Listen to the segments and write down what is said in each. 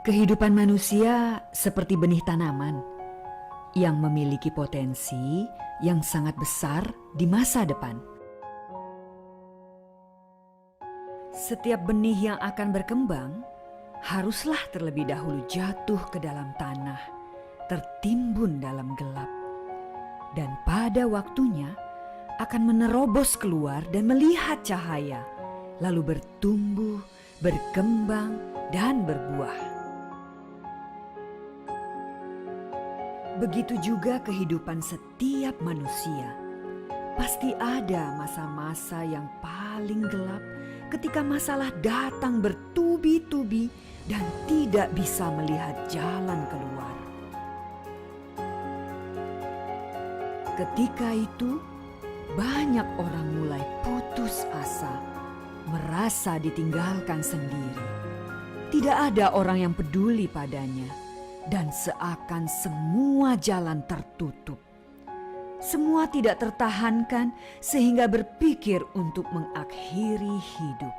Kehidupan manusia seperti benih tanaman yang memiliki potensi yang sangat besar di masa depan. Setiap benih yang akan berkembang haruslah terlebih dahulu jatuh ke dalam tanah, tertimbun dalam gelap, dan pada waktunya akan menerobos keluar dan melihat cahaya, lalu bertumbuh, berkembang, dan berbuah. Begitu juga kehidupan setiap manusia. Pasti ada masa-masa yang paling gelap ketika masalah datang bertubi-tubi dan tidak bisa melihat jalan keluar. Ketika itu, banyak orang mulai putus asa, merasa ditinggalkan sendiri. Tidak ada orang yang peduli padanya. Dan seakan semua jalan tertutup. Semua tidak tertahankan sehingga berpikir untuk mengakhiri hidup.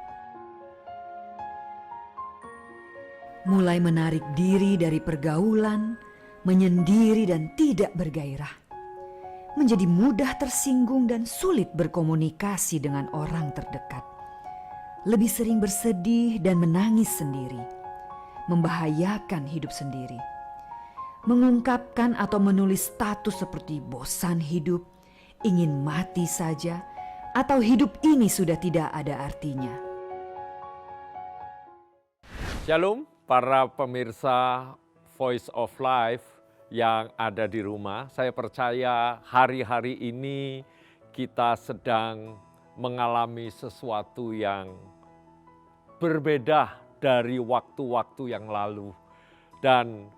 Mulai menarik diri dari pergaulan, menyendiri dan tidak bergairah. Menjadi mudah tersinggung dan sulit berkomunikasi dengan orang terdekat. Lebih sering bersedih dan menangis sendiri. Membahayakan hidup sendiri. Mengungkapkan atau menulis status seperti bosan hidup, ingin mati saja, atau hidup ini sudah tidak ada artinya. Shalom para pemirsa Voice of Life yang ada di rumah. Saya percaya hari-hari ini kita sedang mengalami sesuatu yang berbeda dari waktu-waktu yang lalu. Dan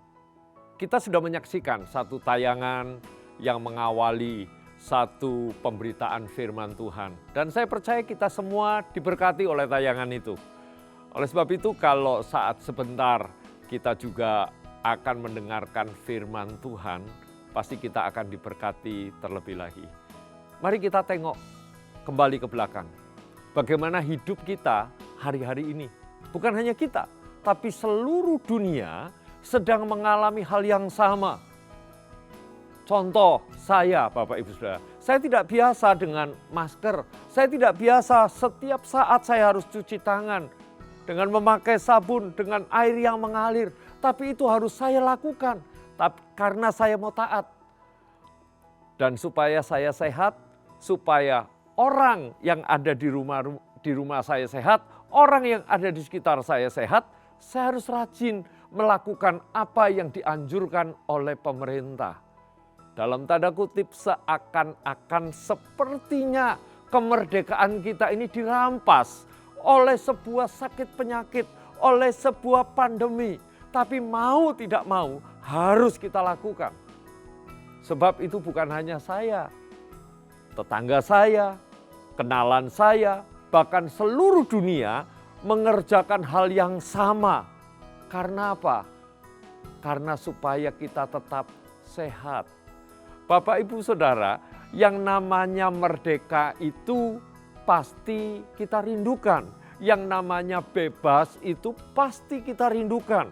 kita sudah menyaksikan satu tayangan yang mengawali satu pemberitaan firman Tuhan. Dan saya percaya kita semua diberkati oleh tayangan itu. Oleh sebab itu kalau saat sebentar kita juga akan mendengarkan firman Tuhan, pasti kita akan diberkati terlebih lagi. Mari kita tengok kembali ke belakang. Bagaimana hidup kita hari-hari ini. Bukan hanya kita, tapi seluruh dunia sedang mengalami hal yang sama. Contoh saya, Bapak Ibu Saudara, saya tidak biasa dengan masker. Saya tidak biasa setiap saat saya harus cuci tangan dengan memakai sabun, dengan air yang mengalir. Tapi itu harus saya lakukan karena saya mau taat. Dan supaya saya sehat, supaya orang yang ada di rumah saya sehat, orang yang ada di sekitar saya sehat, saya harus rajin melakukan apa yang dianjurkan oleh pemerintah. Dalam tanda kutip seakan-akan sepertinya kemerdekaan kita ini dirampas oleh sebuah sakit penyakit, oleh sebuah pandemi. Tapi mau tidak mau harus kita lakukan. Sebab itu bukan hanya saya, tetangga saya, kenalan saya, bahkan seluruh dunia mengerjakan hal yang sama. Karena apa? Karena supaya kita tetap sehat. Bapak Ibu Saudara, yang namanya merdeka itu pasti kita rindukan. Yang namanya bebas itu pasti kita rindukan.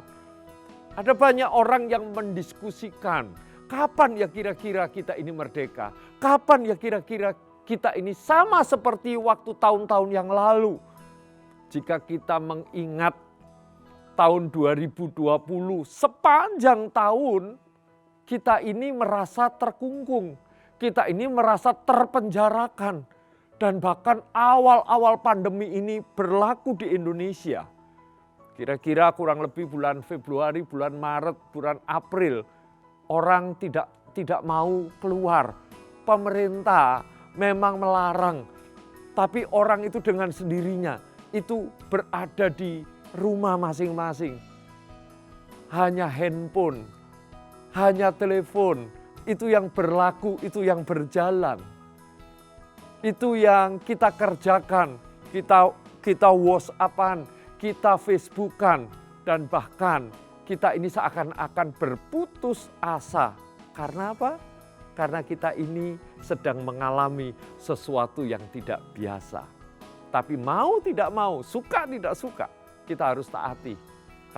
Ada banyak orang yang mendiskusikan, kapan ya kira-kira kita ini merdeka? Kapan ya kira-kira kita ini sama seperti waktu tahun-tahun yang lalu? Jika kita mengingat tahun 2020, sepanjang tahun kita ini merasa terkungkung, kita ini merasa terpenjarakan. Dan bahkan awal-awal pandemi ini berlaku di Indonesia. Kira-kira kurang lebih bulan Februari, bulan Maret, bulan April, orang tidak mau keluar. Pemerintah memang melarang, tapi orang itu dengan sendirinya itu berada di rumah masing-masing. Hanya handphone, hanya telepon, itu yang berlaku, itu yang berjalan. Itu yang kita kerjakan, kita WhatsApp-an, kita Facebook-an, dan bahkan kita ini seakan-akan berputus asa. Karena apa? Karena kita ini sedang mengalami sesuatu yang tidak biasa. Tapi mau tidak mau, suka tidak suka, kita harus taati.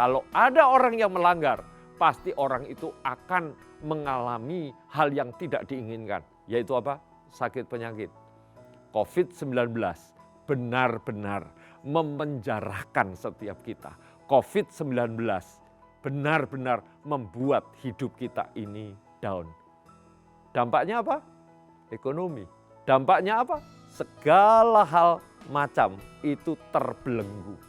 Kalau ada orang yang melanggar, pasti orang itu akan mengalami hal yang tidak diinginkan. Yaitu apa? Sakit penyakit. COVID-19 benar-benar memenjarakan setiap kita. COVID-19 benar-benar membuat hidup kita ini down. Dampaknya apa? Ekonomi. Dampaknya apa? Segala hal macam itu terbelenggu.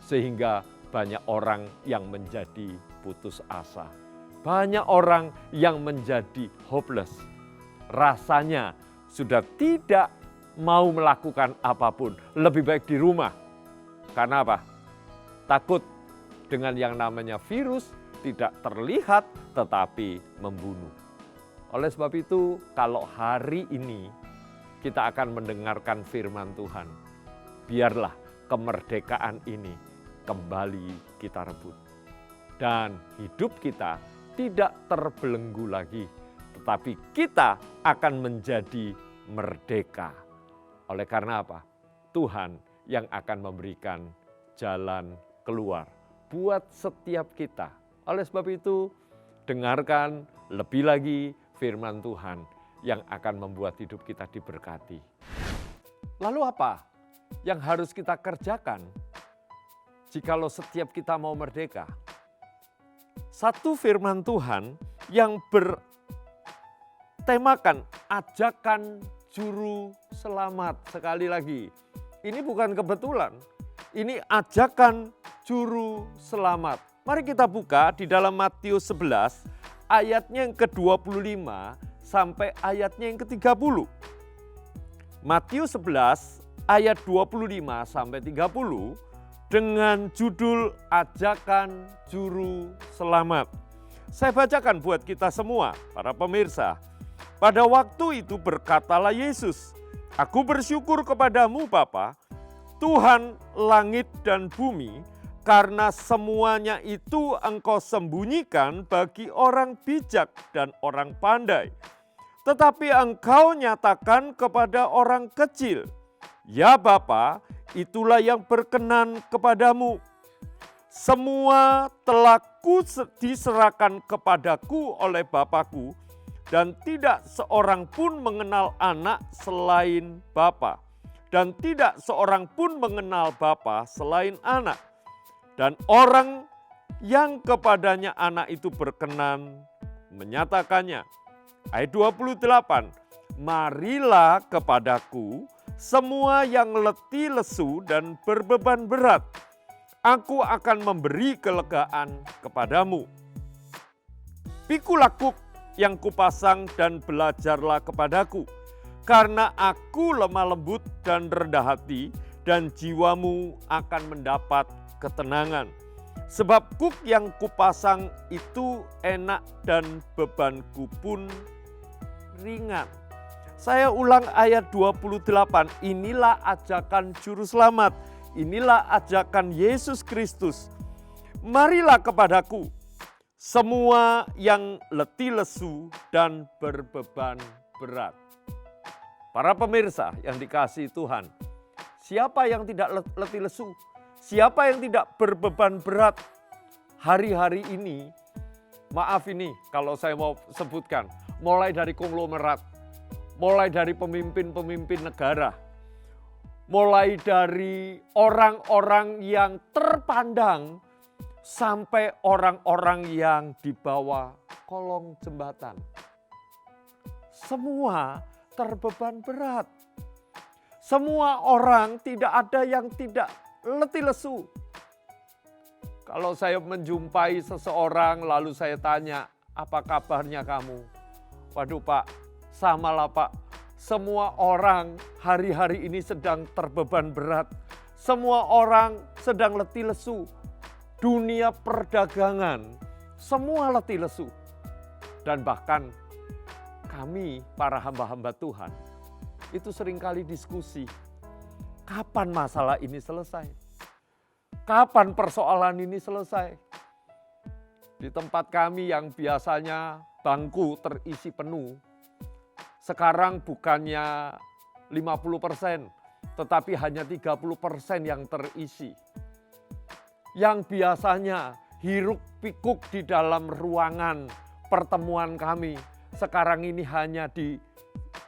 Sehingga banyak orang yang menjadi putus asa. Banyak orang yang menjadi hopeless. Rasanya sudah tidak mau melakukan apapun. Lebih baik di rumah. Karena apa? Takut dengan yang namanya virus tidak terlihat tetapi membunuh. Oleh sebab itu, kalau hari ini kita akan mendengarkan firman Tuhan, biarlah kemerdekaan ini kembali kita rebut. Dan hidup kita tidak terbelenggu lagi, tetapi kita akan menjadi merdeka. Oleh karena apa? Tuhan yang akan memberikan jalan keluar buat setiap kita. Oleh sebab itu, dengarkan lebih lagi firman Tuhan yang akan membuat hidup kita diberkati. Lalu apa yang harus kita kerjakan jikalau setiap kita mau merdeka? Satu firman Tuhan yang bertemakan ajakan juru selamat. Sekali lagi, ini bukan kebetulan, ini ajakan juru selamat. Mari kita buka di dalam Matius 11 ayatnya yang ke-25 sampai ayatnya yang ke-30. Matius 11 ayat 25 sampai 30 dengan judul ajakan juru selamat. Saya bacakan buat kita semua, para pemirsa. Pada waktu itu berkatalah Yesus, "Aku bersyukur kepadamu Bapa, Tuhan langit dan bumi, karena semuanya itu Engkau sembunyikan bagi orang bijak dan orang pandai. Tetapi Engkau nyatakan kepada orang kecil. Ya Bapa, itulah yang berkenan kepadamu. Semua telah diserahkan kepadaku oleh Bapakku, dan tidak seorang pun mengenal anak selain Bapa, dan tidak seorang pun mengenal Bapa selain anak. Dan orang yang kepadanya anak itu berkenan menyatakannya." Ayat 28, "Marilah kepadaku semua yang letih lesu dan berbeban berat. Aku akan memberi kelegaan kepadamu. Pikulah kuk yang kupasang dan belajarlah kepadaku, karena aku lemah lembut dan rendah hati, dan jiwamu akan mendapat ketenangan. Sebab kuk yang kupasang itu enak dan bebanku pun ringan." Saya ulang ayat 28, inilah ajakan juru selamat, inilah ajakan Yesus Kristus. "Marilah kepadaku semua yang letih lesu dan berbeban berat." Para pemirsa yang dikasihi Tuhan, siapa yang tidak letih lesu? Siapa yang tidak berbeban berat hari-hari ini? Maaf ini kalau saya mau sebutkan, mulai dari konglomerat, mulai dari pemimpin-pemimpin negara, mulai dari orang-orang yang terpandang, sampai orang-orang yang di bawah kolong jembatan. Semua terbeban berat. Semua orang, tidak ada yang tidak letih lesu. Kalau saya menjumpai seseorang lalu saya tanya, "Apa kabarnya kamu?" "Waduh Pak, samalah Pak. Semua orang hari-hari ini sedang terbeban berat. Semua orang sedang letih lesu. Dunia perdagangan, semua letih lesu." Dan bahkan kami para hamba-hamba Tuhan itu seringkali diskusi, kapan masalah ini selesai? Kapan persoalan ini selesai? Di tempat kami yang biasanya bangku terisi penuh, sekarang bukannya 50%, tetapi hanya 30% yang terisi. yang biasanya hiruk pikuk di dalam ruangan pertemuan kami, sekarang ini hanya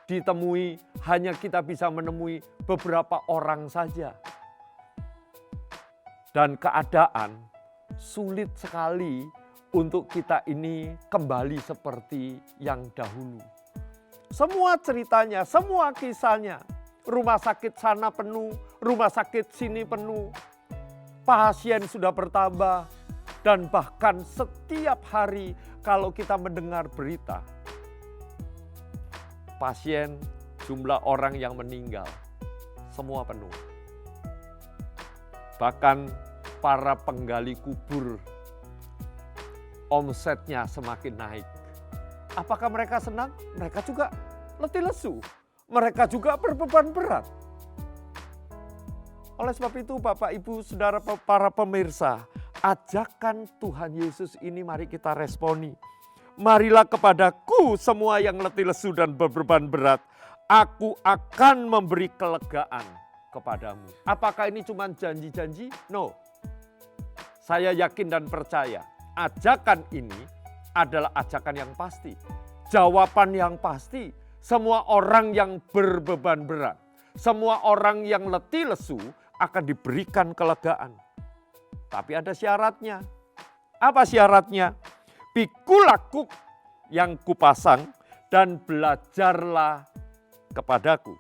ditemui, hanya kita bisa menemui beberapa orang saja. Dan keadaan sulit sekali untuk kita ini kembali seperti yang dahulu. Semua ceritanya, semua kisahnya, rumah sakit sana penuh, rumah sakit sini penuh, pasien sudah bertambah, dan bahkan setiap hari kalau kita mendengar berita, pasien, jumlah orang yang meninggal, semua penuh. Bahkan para penggali kubur, omsetnya semakin naik. Apakah mereka senang? Mereka juga letih lesu. Mereka juga berbeban berat. Oleh sebab itu Bapak, Ibu, Saudara, para pemirsa, ajakan Tuhan Yesus ini mari kita responi. Marilah kepadaku semua yang letih lesu dan berbeban berat. Aku akan memberi kelegaan kepadamu. Apakah ini cuma janji-janji? No. Saya yakin dan percaya ajakan ini adalah ajakan yang pasti. Jawaban yang pasti. Semua orang yang berbeban berat, semua orang yang letih lesu akan diberikan kelegaan. Tapi ada syaratnya. Apa syaratnya? Pikulah kuk yang kupasang dan belajarlah kepadaku.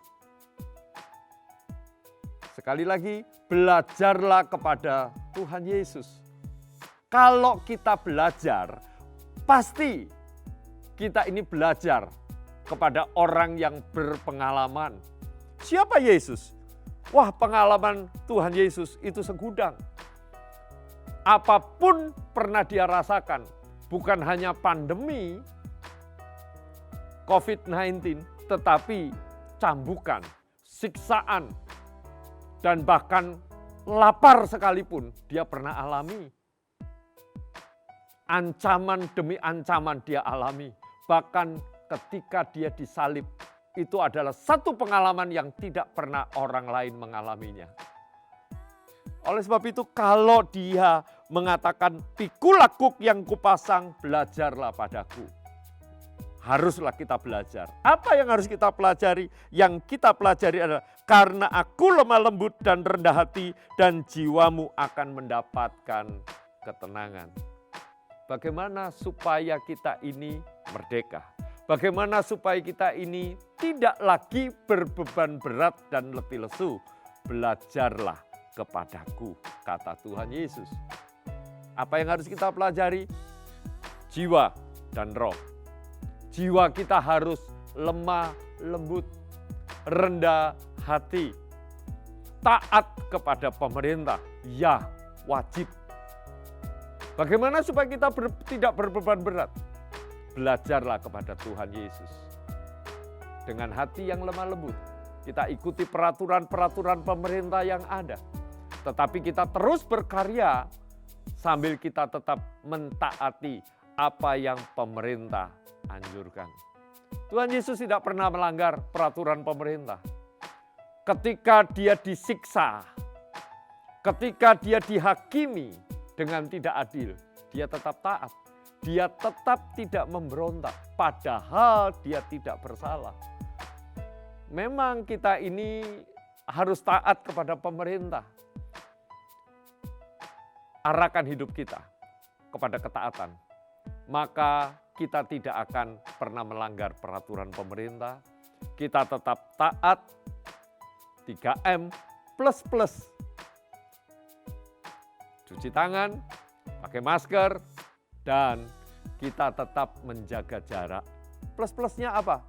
Sekali lagi, belajarlah kepada Tuhan Yesus. Kalau kita belajar, pasti kita ini belajar kepada orang yang berpengalaman. Siapa Yesus? Wah, pengalaman Tuhan Yesus itu segudang. Apapun pernah dia rasakan, bukan hanya pandemi COVID-19, tetapi cambukan, siksaan, dan bahkan lapar sekalipun dia pernah alami. Ancaman demi ancaman dia alami. Bahkan ketika dia disalib, itu adalah satu pengalaman yang tidak pernah orang lain mengalaminya. Oleh sebab itu kalau dia mengatakan pikulah kuk yang kupasang, belajarlah padaku. Haruslah kita belajar. Apa yang harus kita pelajari? Yang kita pelajari adalah karena aku lemah lembut dan rendah hati dan jiwamu akan mendapatkan ketenangan. Bagaimana supaya kita ini merdeka? Bagaimana supaya kita ini tidak lagi berbeban berat dan letih lesu? Belajarlah kepadaku, kata Tuhan Yesus. Apa yang harus kita pelajari? Jiwa dan roh. Jiwa kita harus lemah lembut, rendah hati, taat kepada pemerintah. Ya, wajib. Bagaimana supaya kita tidak berbeban berat? Belajarlah kepada Tuhan Yesus. Dengan hati yang lemah lembut, kita ikuti peraturan-peraturan pemerintah yang ada. Tetapi kita terus berkarya sambil kita tetap mentaati apa yang pemerintah anjurkan. Tuhan Yesus tidak pernah melanggar peraturan pemerintah. Ketika dia disiksa, ketika dia dihakimi dengan tidak adil, dia tetap taat. Dia tetap tidak memberontak, padahal dia tidak bersalah. Memang kita ini harus taat kepada pemerintah. Arahkan hidup kita kepada ketaatan. Maka kita tidak akan pernah melanggar peraturan pemerintah. Kita tetap taat 3M++. Cuci tangan, pakai masker, dan kita tetap menjaga jarak. Plus-plusnya apa?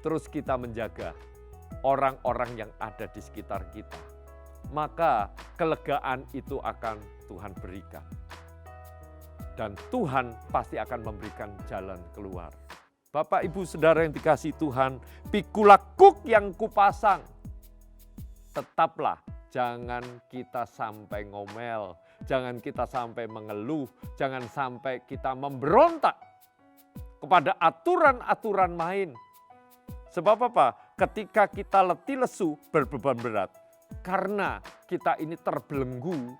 Terus kita menjaga orang-orang yang ada di sekitar kita. Maka kelegaan itu akan Tuhan berikan. Dan Tuhan pasti akan memberikan jalan keluar. Bapak, Ibu, Saudara yang dikasihi Tuhan, pikulah kuk yang kupasang. Tetaplah, jangan kita sampai ngomel, jangan kita sampai mengeluh, jangan sampai kita memberontak kepada aturan-aturan main. Sebab apa? Ketika kita letih lesu, berbeban berat, karena kita ini terbelenggu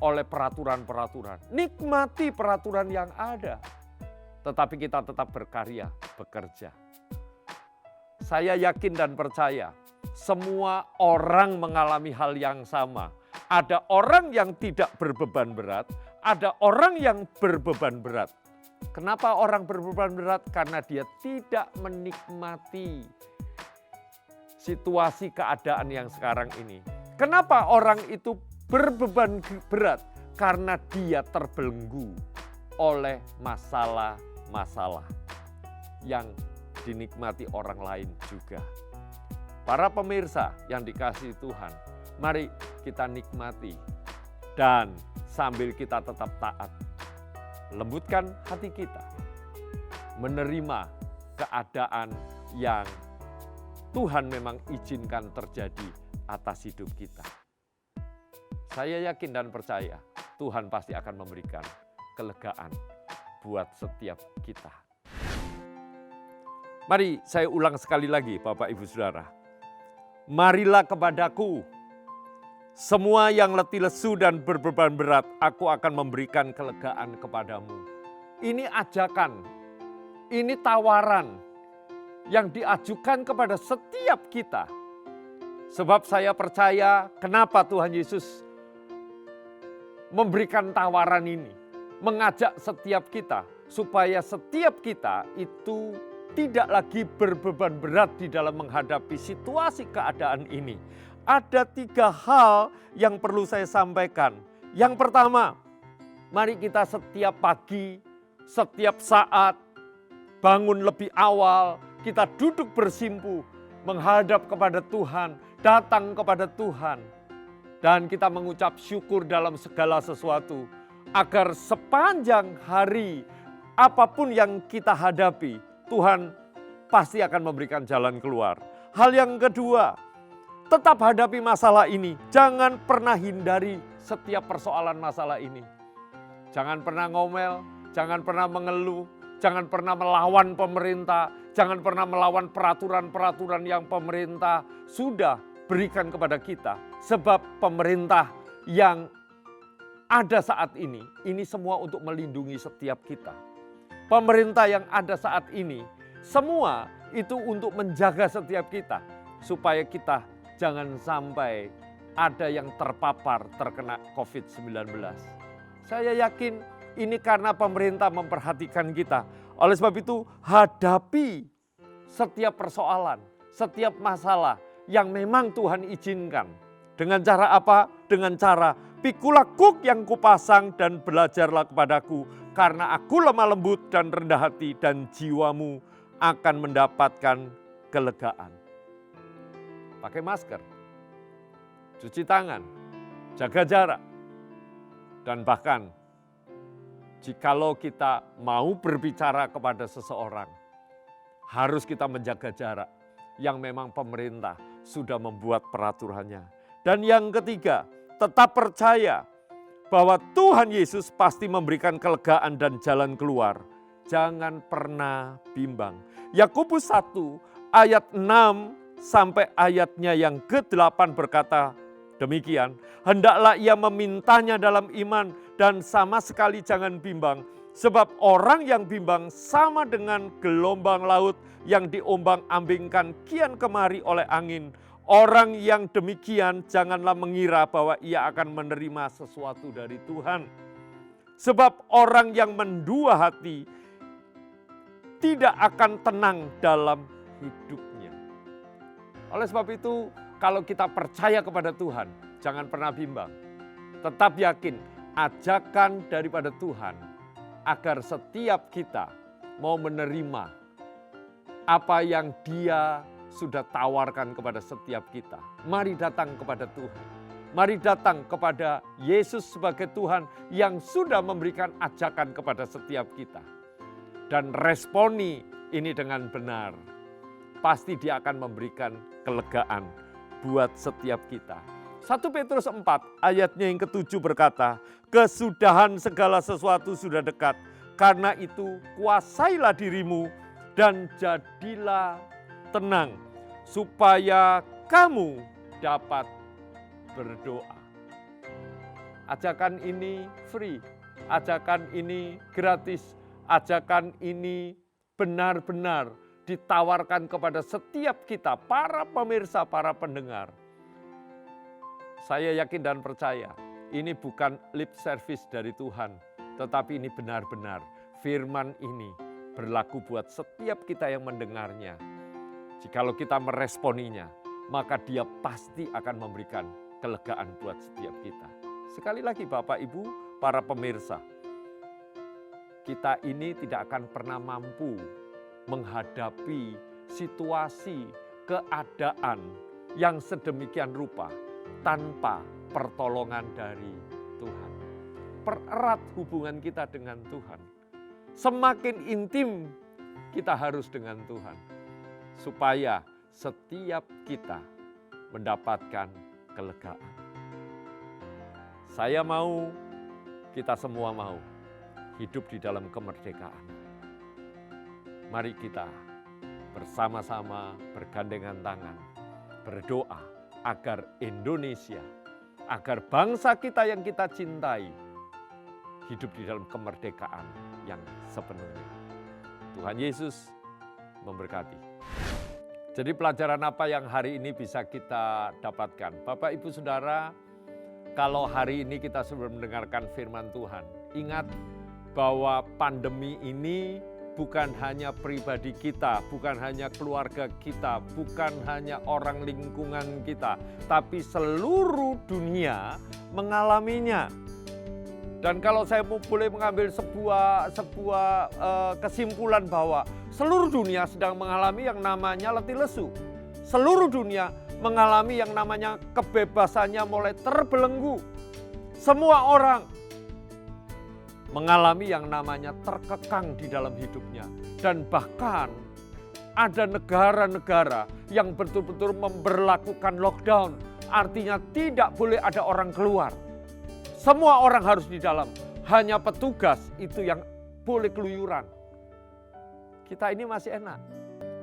oleh peraturan-peraturan. Nikmati peraturan yang ada. Tetapi kita tetap berkarya, bekerja. Saya yakin dan percaya semua orang mengalami hal yang sama. Ada orang yang tidak berbeban berat, ada orang yang berbeban berat. Kenapa orang berbeban berat? Karena dia tidak menikmati situasi keadaan yang sekarang ini. Kenapa orang itu berbeban berat? Karena dia terbelenggu oleh masalah-masalah yang dinikmati orang lain juga. Para pemirsa yang dikasihi Tuhan, mari kita nikmati dan sambil kita tetap taat. Lembutkan hati kita, menerima keadaan yang Tuhan memang izinkan terjadi atas hidup kita. Saya yakin dan percaya Tuhan pasti akan memberikan kelegaan buat setiap kita. Mari saya ulang sekali lagi Bapak Ibu Saudara. Marilah kepadaku semua yang letih lesu dan berbeban berat, aku akan memberikan kelegaan kepadamu. Ini ajakan, ini tawaran yang diajukan kepada setiap kita. Sebab saya percaya kenapa Tuhan Yesus memberikan tawaran ini. Mengajak setiap kita supaya setiap kita itu tidak lagi berbeban berat di dalam menghadapi situasi keadaan ini. Ada 3 hal yang perlu saya sampaikan. Yang pertama, mari kita setiap pagi, setiap saat, bangun lebih awal, kita duduk bersimpuh, menghadap kepada Tuhan, datang kepada Tuhan. Dan kita mengucap syukur dalam segala sesuatu, agar sepanjang hari, apapun yang kita hadapi, Tuhan pasti akan memberikan jalan keluar. Hal yang kedua, tetap hadapi masalah ini. Jangan pernah hindari setiap persoalan masalah ini. Jangan pernah ngomel, jangan pernah mengeluh, jangan pernah melawan pemerintah, jangan pernah melawan peraturan-peraturan yang pemerintah sudah berikan kepada kita. Sebab pemerintah yang ada saat ini semua untuk melindungi setiap kita. Pemerintah yang ada saat ini, semua itu untuk menjaga setiap kita. Supaya kita jangan sampai ada yang terpapar terkena COVID-19. Saya yakin ini karena pemerintah memperhatikan kita. Oleh sebab itu, hadapi setiap persoalan, setiap masalah yang memang Tuhan izinkan. Dengan cara apa? Dengan cara pikulah kuk yang kupasang dan belajarlah kepadaku. Karena aku lemah lembut dan rendah hati dan jiwamu akan mendapatkan kelegaan. Pakai masker, cuci tangan, jaga jarak, dan bahkan jikalau kita mau berbicara kepada seseorang, harus kita menjaga jarak yang memang pemerintah sudah membuat peraturannya. Dan yang ketiga, tetap percaya bahwa Tuhan Yesus pasti memberikan kelegaan dan jalan keluar. Jangan pernah bimbang. Yakobus 1 ayat 6 sampai ayatnya yang ke-8 berkata demikian, hendaklah ia memintanya dalam iman dan sama sekali jangan bimbang, sebab orang yang bimbang sama dengan gelombang laut yang diombang-ambingkan kian kemari oleh angin. Orang yang demikian janganlah mengira bahwa ia akan menerima sesuatu dari Tuhan. Sebab orang yang mendua hati tidak akan tenang dalam hidupnya. Oleh sebab itu, kalau kita percaya kepada Tuhan, jangan pernah bimbang. Tetap yakin, ajakan daripada Tuhan agar setiap kita mau menerima apa yang Dia sudah tawarkan kepada setiap kita. Mari datang kepada Tuhan. Mari datang kepada Yesus sebagai Tuhan yang sudah memberikan ajakan kepada setiap kita. Dan responi ini dengan benar. Pasti Dia akan memberikan kelegaan buat setiap kita. 1 Petrus 4 ayatnya yang ke-7 berkata, kesudahan segala sesuatu sudah dekat. Karena itu kuasailah dirimu dan jadilah tenang supaya kamu dapat berdoa. Ajakan ini free, ajakan ini gratis, ajakan ini benar-benar ditawarkan kepada setiap kita, para pemirsa, para pendengar. Saya yakin dan percaya, ini bukan lip service dari Tuhan, tetapi ini benar-benar firman ini berlaku buat setiap kita yang mendengarnya. Jikalau kita meresponinya, maka Dia pasti akan memberikan kelegaan buat setiap kita. Sekali lagi Bapak Ibu, para pemirsa, kita ini tidak akan pernah mampu menghadapi situasi, keadaan yang sedemikian rupa tanpa pertolongan dari Tuhan. Pererat hubungan kita dengan Tuhan. Semakin intim kita harus dengan Tuhan. Supaya setiap kita mendapatkan kelegaan. Saya mau, kita semua mau hidup di dalam kemerdekaan. Mari kita bersama-sama bergandengan tangan, berdoa agar Indonesia, agar bangsa kita yang kita cintai, hidup di dalam kemerdekaan yang sepenuhnya. Tuhan Yesus memberkati. Jadi pelajaran apa yang hari ini bisa kita dapatkan? Bapak, Ibu, Saudara, kalau hari ini kita sudah mendengarkan firman Tuhan, ingat bahwa pandemi ini bukan hanya pribadi kita, bukan hanya keluarga kita, bukan hanya orang lingkungan kita, tapi seluruh dunia mengalaminya. Dan kalau saya boleh mengambil sebuah kesimpulan bahwa seluruh dunia sedang mengalami yang namanya letih lesu. Seluruh dunia mengalami yang namanya kebebasannya mulai terbelenggu. Semua orang mengalami yang namanya terkekang di dalam hidupnya. Dan bahkan ada negara-negara yang betul-betul memberlakukan lockdown. Artinya tidak boleh ada orang keluar. Semua orang harus di dalam. Hanya petugas itu yang boleh keluyuran. Kita ini masih enak.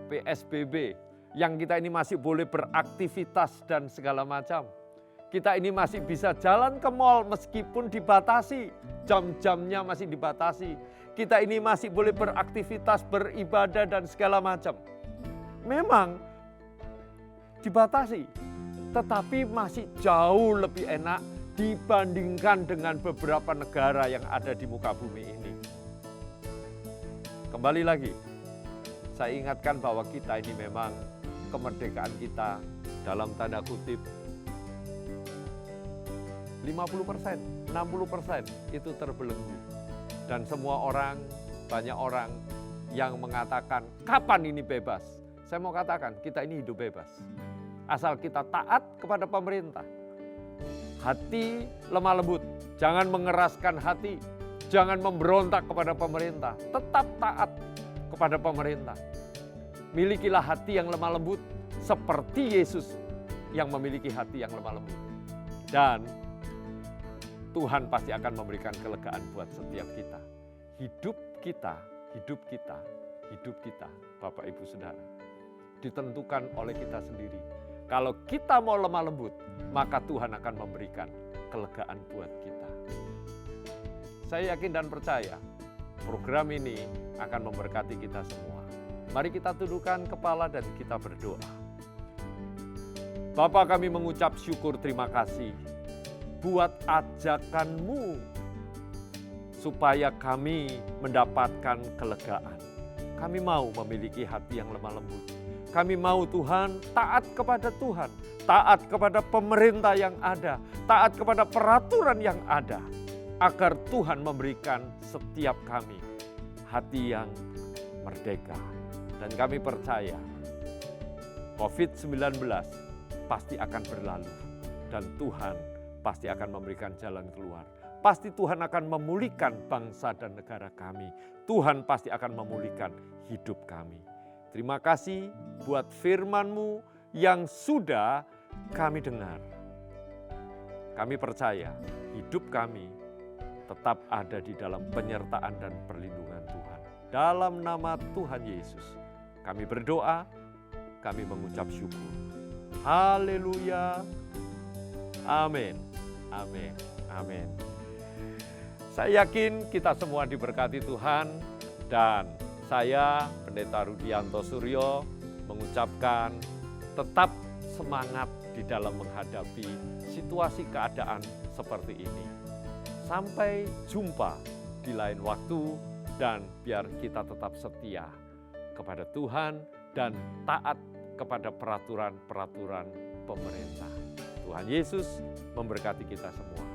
PSBB. Yang kita ini masih boleh beraktivitas dan segala macam. Kita ini masih bisa jalan ke mal meskipun dibatasi. Jam-jamnya masih dibatasi. Kita ini masih boleh beraktivitas, beribadah dan segala macam. Memang dibatasi. Tetapi masih jauh lebih enak dibandingkan dengan beberapa negara yang ada di muka bumi ini. Kembali lagi, saya ingatkan bahwa kita ini memang kemerdekaan kita dalam tanda kutip 50%, 60% itu terbelenggu. Dan semua orang, banyak orang yang mengatakan kapan ini bebas. Saya mau katakan kita ini hidup bebas. Asal kita taat kepada pemerintah. Hati lemah lembut, jangan mengeraskan hati, jangan memberontak kepada pemerintah, tetap taat kepada pemerintah. Milikilah hati yang lemah lembut seperti Yesus yang memiliki hati yang lemah lembut. Dan Tuhan pasti akan memberikan kelegaan buat setiap kita. Hidup kita, Bapak Ibu Saudara, ditentukan oleh kita sendiri. Kalau kita mau lemah lembut, maka Tuhan akan memberikan kelegaan buat kita. Saya yakin dan percaya program ini akan memberkati kita semua. Mari kita tundukkan kepala dan kita berdoa. Bapa, kami mengucap syukur terima kasih buat ajakan-Mu supaya kami mendapatkan kelegaan. Kami mau memiliki hati yang lemah lembut. Kami mau Tuhan taat kepada Tuhan, taat kepada pemerintah yang ada, taat kepada peraturan yang ada, agar Tuhan memberikan setiap kami hati yang merdeka. Dan kami percaya COVID-19 pasti akan berlalu dan Tuhan pasti akan memberikan jalan keluar. Pasti Tuhan akan memulihkan bangsa dan negara kami. Tuhan pasti akan memulihkan hidup kami. Terima kasih buat firman-Mu yang sudah kami dengar. Kami percaya hidup kami tetap ada di dalam penyertaan dan perlindungan Tuhan. Dalam nama Tuhan Yesus, kami berdoa, kami mengucap syukur. Haleluya. Amin. Amin. Amin. Saya yakin kita semua diberkati Tuhan, dan saya, Pendeta Rudianto Suryo, mengucapkan tetap semangat di dalam menghadapi situasi keadaan seperti ini. Sampai jumpa di lain waktu, dan biar kita tetap setia kepada Tuhan dan taat kepada peraturan-peraturan pemerintah. Tuhan Yesus memberkati kita semua.